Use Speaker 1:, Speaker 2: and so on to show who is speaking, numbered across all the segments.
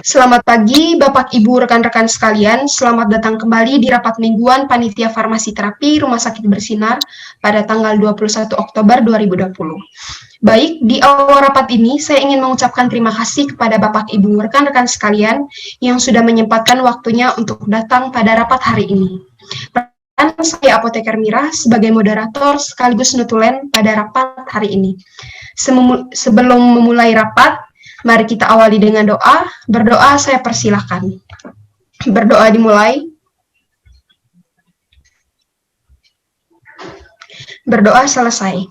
Speaker 1: Selamat pagi, Bapak, Ibu, rekan-rekan sekalian. Selamat datang kembali di rapat mingguan Panitia Farmasi Terapi Rumah Sakit Bersinar pada tanggal 21 Oktober 2020. Baik, di awal rapat ini saya ingin mengucapkan terima kasih kepada Bapak, Ibu, rekan-rekan sekalian yang sudah menyempatkan waktunya untuk datang pada rapat hari ini. Dan saya Apoteker Mira sebagai moderator sekaligus nutulen pada rapat hari ini. Sebelum memulai rapat, mari kita awali dengan doa. Berdoa saya persilahkan. Berdoa dimulai. Berdoa selesai.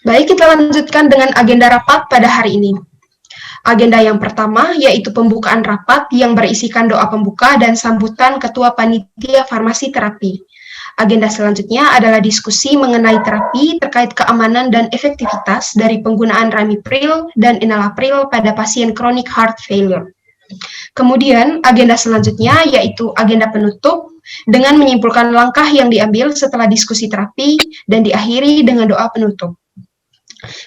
Speaker 1: Baik, kita lanjutkan dengan agenda rapat pada hari ini. Agenda yang pertama yaitu pembukaan rapat yang berisikan doa pembuka dan sambutan Ketua Panitia Farmasi Terapi. Agenda selanjutnya adalah diskusi mengenai terapi terkait keamanan dan efektivitas dari penggunaan Ramipril dan Enalapril pada pasien chronic heart failure. Kemudian agenda selanjutnya yaitu agenda penutup dengan menyimpulkan langkah yang diambil setelah diskusi terapi dan diakhiri dengan doa penutup.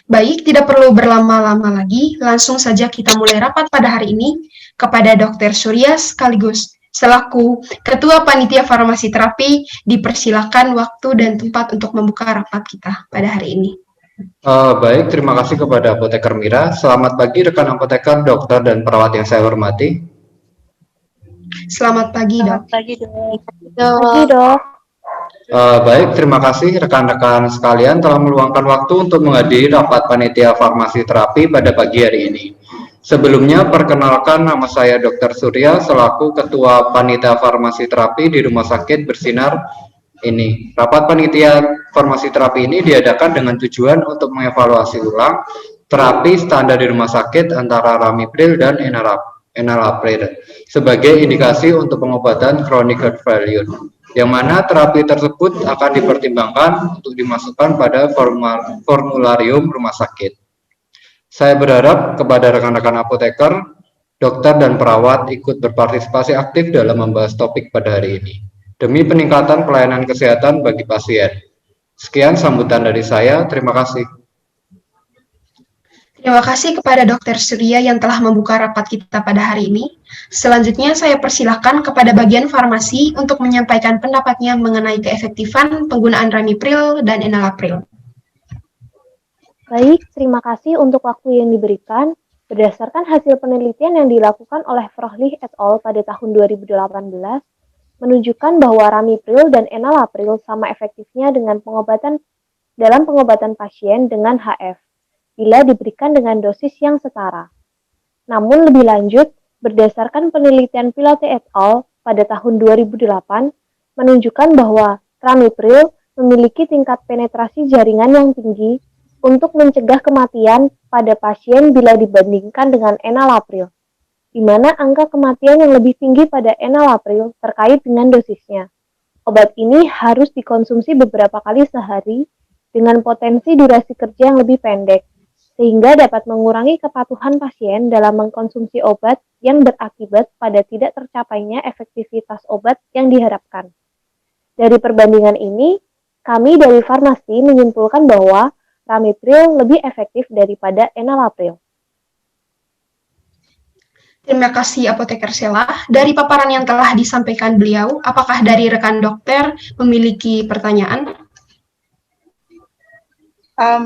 Speaker 1: Baik, tidak perlu berlama-lama lagi, langsung saja kita mulai rapat pada hari ini kepada Dr. Surya sekaligus selaku Ketua Panitia Farmasi Terapi, dipersilakan waktu dan tempat untuk membuka rapat kita pada hari ini.
Speaker 2: Baik, terima kasih kepada Apoteker Mira. Selamat pagi rekan apoteker, dokter, dan perawat yang saya hormati.
Speaker 1: Selamat pagi, Dok.
Speaker 3: Selamat pagi, Dok.
Speaker 4: Pagi, Dok.
Speaker 2: Baik, terima kasih rekan-rekan sekalian telah meluangkan waktu untuk menghadiri rapat Panitia Farmasi Terapi pada pagi hari ini. Sebelumnya, perkenalkan nama saya Dr. Surya selaku Ketua Panitia Farmasi Terapi di Rumah Sakit Bersinar ini. Rapat Panitia Farmasi Terapi ini diadakan dengan tujuan untuk mengevaluasi ulang terapi standar di rumah sakit antara Ramipril dan Enalapril sebagai indikasi untuk pengobatan chronic heart failure, yang mana terapi tersebut akan dipertimbangkan untuk dimasukkan pada formularium rumah sakit. Saya berharap kepada rekan-rekan apoteker, dokter, dan perawat ikut berpartisipasi aktif dalam membahas topik pada hari ini, demi peningkatan pelayanan kesehatan bagi pasien. Sekian sambutan dari saya, terima kasih.
Speaker 1: Terima kasih kepada Dr. Surya yang telah membuka rapat kita pada hari ini. Selanjutnya saya persilahkan kepada bagian farmasi untuk menyampaikan pendapatnya mengenai keefektifan penggunaan Ramipril dan Enalapril.
Speaker 4: Baik, terima kasih untuk waktu yang diberikan. Berdasarkan hasil penelitian yang dilakukan oleh Frohlich et al. Pada tahun 2018, menunjukkan bahwa Ramipril dan Enalapril sama efektifnya dengan dalam pengobatan pasien dengan HF, bila diberikan dengan dosis yang setara. Namun lebih lanjut, berdasarkan penelitian Pilate et al. Pada tahun 2008, menunjukkan bahwa Ramipril memiliki tingkat penetrasi jaringan yang tinggi untuk mencegah kematian pada pasien bila dibandingkan dengan Enalapril, di mana angka kematian yang lebih tinggi pada Enalapril terkait dengan dosisnya. Obat ini harus dikonsumsi beberapa kali sehari dengan potensi durasi kerja yang lebih pendek, sehingga dapat mengurangi kepatuhan pasien dalam mengkonsumsi obat yang berakibat pada tidak tercapainya efektivitas obat yang diharapkan. Dari perbandingan ini, kami dari farmasi menyimpulkan bahwa Ramipril lebih efektif daripada Enalapril.
Speaker 1: Terima kasih Apoteker Sela. Dari paparan yang telah disampaikan beliau, apakah dari rekan dokter memiliki pertanyaan?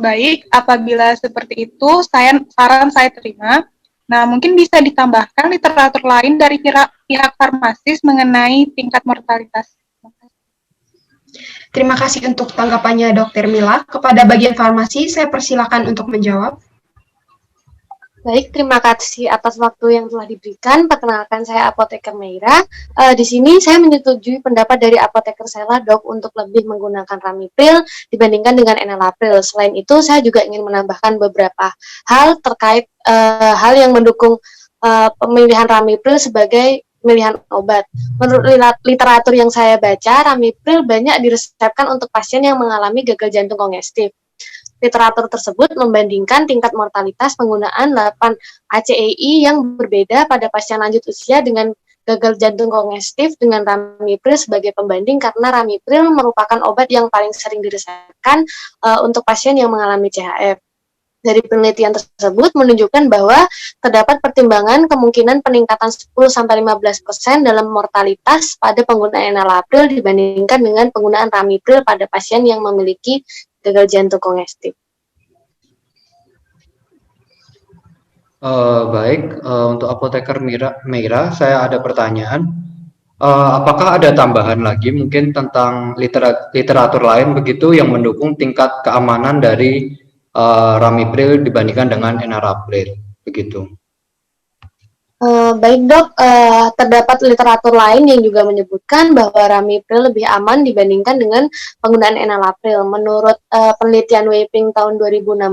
Speaker 3: Baik, apabila seperti itu, saran saya terima. Nah, mungkin bisa ditambahkan literatur lain dari pihak farmasis mengenai tingkat mortalitas.
Speaker 1: Terima kasih untuk tanggapannya Dr. Mila. Kepada bagian farmasi, saya persilakan untuk menjawab.
Speaker 5: Baik, terima kasih atas waktu yang telah diberikan. Perkenalkan, saya Apoteker Meira. Di sini saya menyetujui pendapat dari Apoteker Sela, Dok, untuk lebih menggunakan Ramipril dibandingkan dengan Enalapril. Selain itu, saya juga ingin menambahkan beberapa hal terkait hal yang mendukung pemilihan Ramipril sebagai pemilihan obat. Menurut literatur yang saya baca, Ramipril banyak diresepkan untuk pasien yang mengalami gagal jantung kongestif. Literatur tersebut membandingkan tingkat mortalitas penggunaan 8 ACEI yang berbeda pada pasien lanjut usia dengan gagal jantung kongestif dengan Ramipril sebagai pembanding, karena Ramipril merupakan obat yang paling sering diresepkan untuk pasien yang mengalami CHF. Dari penelitian tersebut menunjukkan bahwa terdapat pertimbangan kemungkinan peningkatan 10-15% dalam mortalitas pada penggunaan enalapril dibandingkan dengan penggunaan ramipril pada pasien yang memiliki gagal jantung kongestif.
Speaker 2: Baik, untuk apoteker Meira, saya ada pertanyaan. Apakah ada tambahan lagi mungkin tentang literatur lain begitu yang mendukung tingkat keamanan dari ramipril dibandingkan dengan enalapril begitu?
Speaker 5: Baik dok, terdapat literatur lain yang juga menyebutkan bahwa ramipril lebih aman dibandingkan dengan penggunaan enalapril. Menurut penelitian Weiping tahun 2016,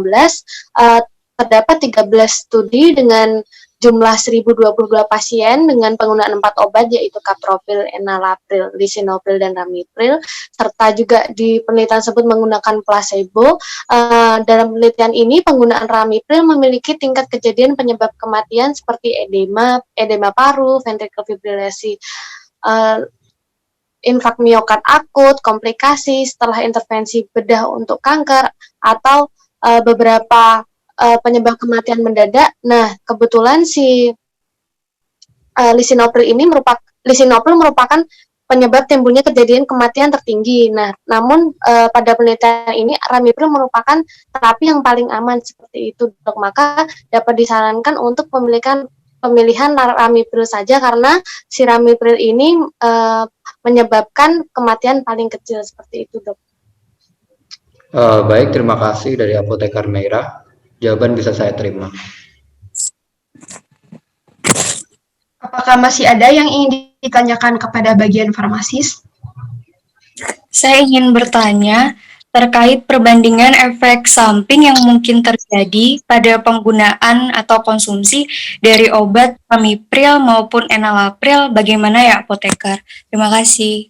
Speaker 5: terdapat 13 studi dengan jumlah 1022 pasien dengan penggunaan 4 obat yaitu kapropil, enalapril, lisinopril, dan ramipril, serta juga di penelitian tersebut menggunakan placebo. Dalam penelitian ini penggunaan ramipril memiliki tingkat kejadian penyebab kematian seperti edema paru, ventricle fibrilasi, infak miokard akut, komplikasi setelah intervensi bedah untuk kanker, atau beberapa penyebab kematian mendadak. Nah, kebetulan si lisinopril merupakan penyebab timbulnya kejadian kematian tertinggi. Nah, namun pada penelitian ini ramipril merupakan terapi yang paling aman seperti itu, dok. Maka dapat disarankan untuk pemilihan ramipril saja karena si ramipril ini menyebabkan kematian paling kecil seperti itu, dok.
Speaker 2: Baik, terima kasih dari apoteker Meira. Jawaban bisa saya terima.
Speaker 1: Apakah masih ada yang ingin ditanyakan kepada bagian farmasis?
Speaker 6: Saya ingin bertanya terkait perbandingan efek samping yang mungkin terjadi pada penggunaan atau konsumsi dari obat ramipril maupun enalapril. Bagaimana ya, apoteker? Terima kasih.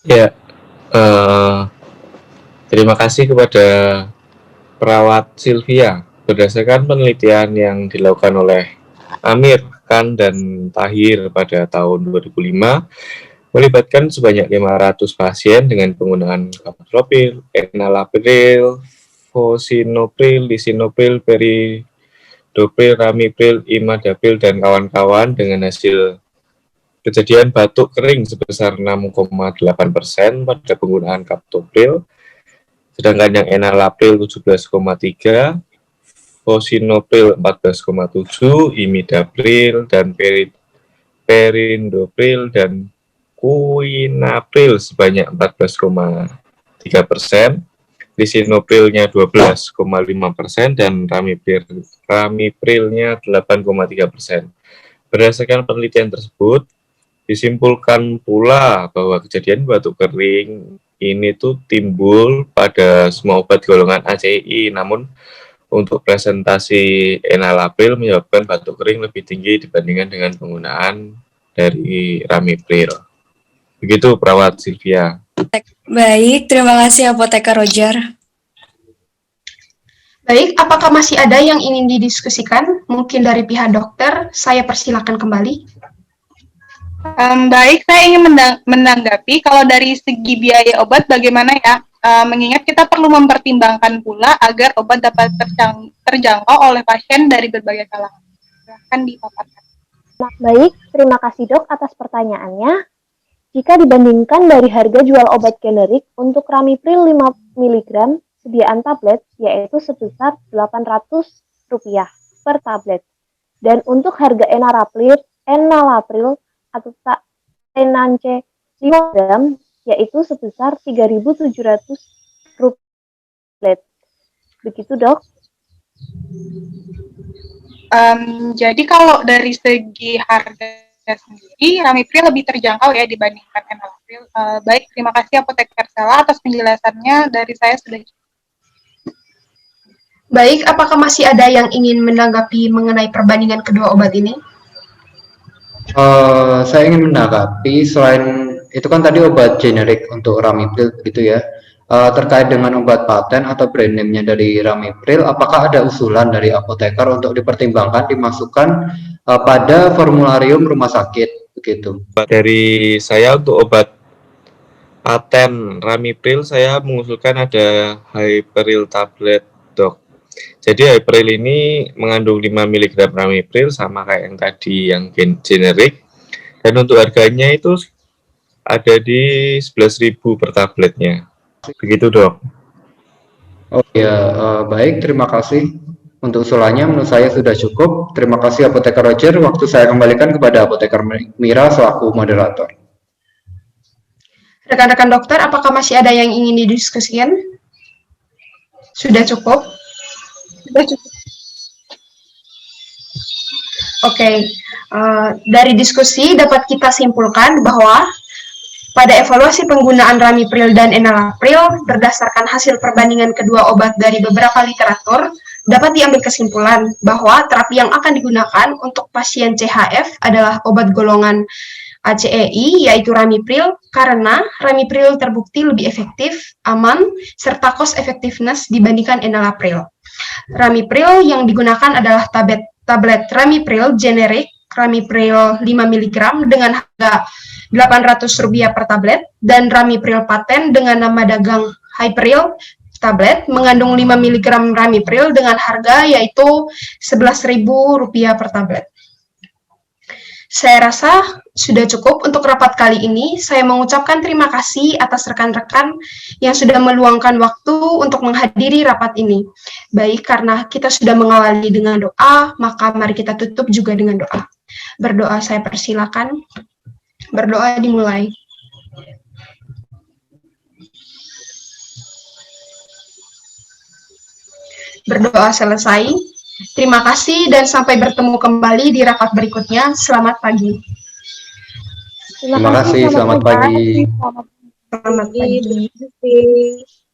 Speaker 7: Ya, terima kasih kepada perawat Sylvia. Berdasarkan penelitian yang dilakukan oleh Amir, Khan, dan Tahir pada tahun 2005, melibatkan sebanyak 500 pasien dengan penggunaan kapropil, enalapril, fosinopril, lisinopril, peridopril, ramipril, imidapil, dan kawan-kawan dengan hasil kejadian batuk kering sebesar 6,8% pada penggunaan kaptopril, sedangkan yang enalapril 17,3%, fosinopril 14,7%, imidapil dan perindopril dan quinapril sebanyak 14,3%, lisinoprilnya 12,5%, dan ramiprilnya 8,3%. Berdasarkan penelitian tersebut, disimpulkan pula bahwa kejadian batuk kering ini tuh timbul pada semua obat golongan ACI, namun untuk presentasi enalapril menyebabkan batuk kering lebih tinggi dibandingkan dengan penggunaan dari ramipril. Begitu perawat Sylvia.
Speaker 6: Baik, terima kasih apoteker Roger.
Speaker 1: Baik, apakah masih ada yang ingin didiskusikan? Mungkin dari pihak dokter, saya persilakan kembali.
Speaker 3: Baik, saya ingin menanggapi kalau dari segi biaya obat bagaimana ya? Mengingat kita perlu mempertimbangkan pula agar obat dapat terjangkau oleh pasien dari berbagai kalangan. Silahkan dipaparkan.
Speaker 4: Baik, terima kasih dok atas pertanyaannya. Jika dibandingkan dari harga jual obat generik untuk ramipril 5 mg sediaan tablet yaitu sebesar Rp800 per tablet. Dan untuk harga enalapril atau enance 5 gram yaitu sebesar Rp3.700 tablet. Begitu dok.
Speaker 3: Jadi kalau dari segi harga sendiri, ramipril lebih terjangkau ya dibandingkan enalapril. Baik, terima kasih apoteker Sela atas penjelasannya. Dari saya sudah.
Speaker 1: Baik, apakah masih ada yang ingin menanggapi mengenai perbandingan kedua obat ini?
Speaker 2: Saya ingin menanggapi, selain itu kan tadi obat generik untuk ramipril gitu ya. Terkait dengan obat paten atau brand name-nya dari ramipril, apakah ada usulan dari apoteker untuk dipertimbangkan dimasukkan pada formularium rumah sakit begitu?
Speaker 7: Dari saya untuk obat paten Ramipril, saya mengusulkan ada Hyperil tablet, dok. Jadi Hyperil ini mengandung 5 mg Ramipril sama kayak yang tadi yang generik. Dan untuk harganya itu ada di 11.000 per tabletnya. Begitu, dok.
Speaker 2: Oh ya, baik, terima kasih. Untuk usulannya menurut saya sudah cukup. Terima kasih Apoteker Roger. Waktu saya kembalikan kepada Apoteker Mira selaku moderator.
Speaker 1: Rekan-rekan dokter, apakah masih ada yang ingin didiskusikan? Sudah cukup?
Speaker 3: Sudah cukup.
Speaker 1: Oke, dari diskusi dapat kita simpulkan bahwa pada evaluasi penggunaan Ramipril dan Enalapril berdasarkan hasil perbandingan kedua obat dari beberapa literatur, dapat diambil kesimpulan bahwa terapi yang akan digunakan untuk pasien CHF adalah obat golongan ACEI, yaitu Ramipril, karena Ramipril terbukti lebih efektif, aman, serta cost effectiveness dibandingkan Enalapril. Ramipril yang digunakan adalah tablet Ramipril generik, Ramipril 5 mg dengan harga Rp800 per tablet, dan Ramipril paten dengan nama dagang Hyperil tablet mengandung 5 mg Ramipril dengan harga yaitu Rp11.000 per tablet. Saya rasa sudah cukup untuk rapat kali ini. Saya mengucapkan terima kasih atas rekan-rekan yang sudah meluangkan waktu untuk menghadiri rapat ini. Baik, karena kita sudah mengawali dengan doa, maka mari kita tutup juga dengan doa. Berdoa saya persilakan. Berdoa dimulai. Berdoa selesai. Terima kasih dan sampai bertemu kembali di rapat berikutnya. Selamat pagi.
Speaker 2: Terima kasih, selamat pagi.
Speaker 1: Selamat pagi.
Speaker 5: Terima kasih.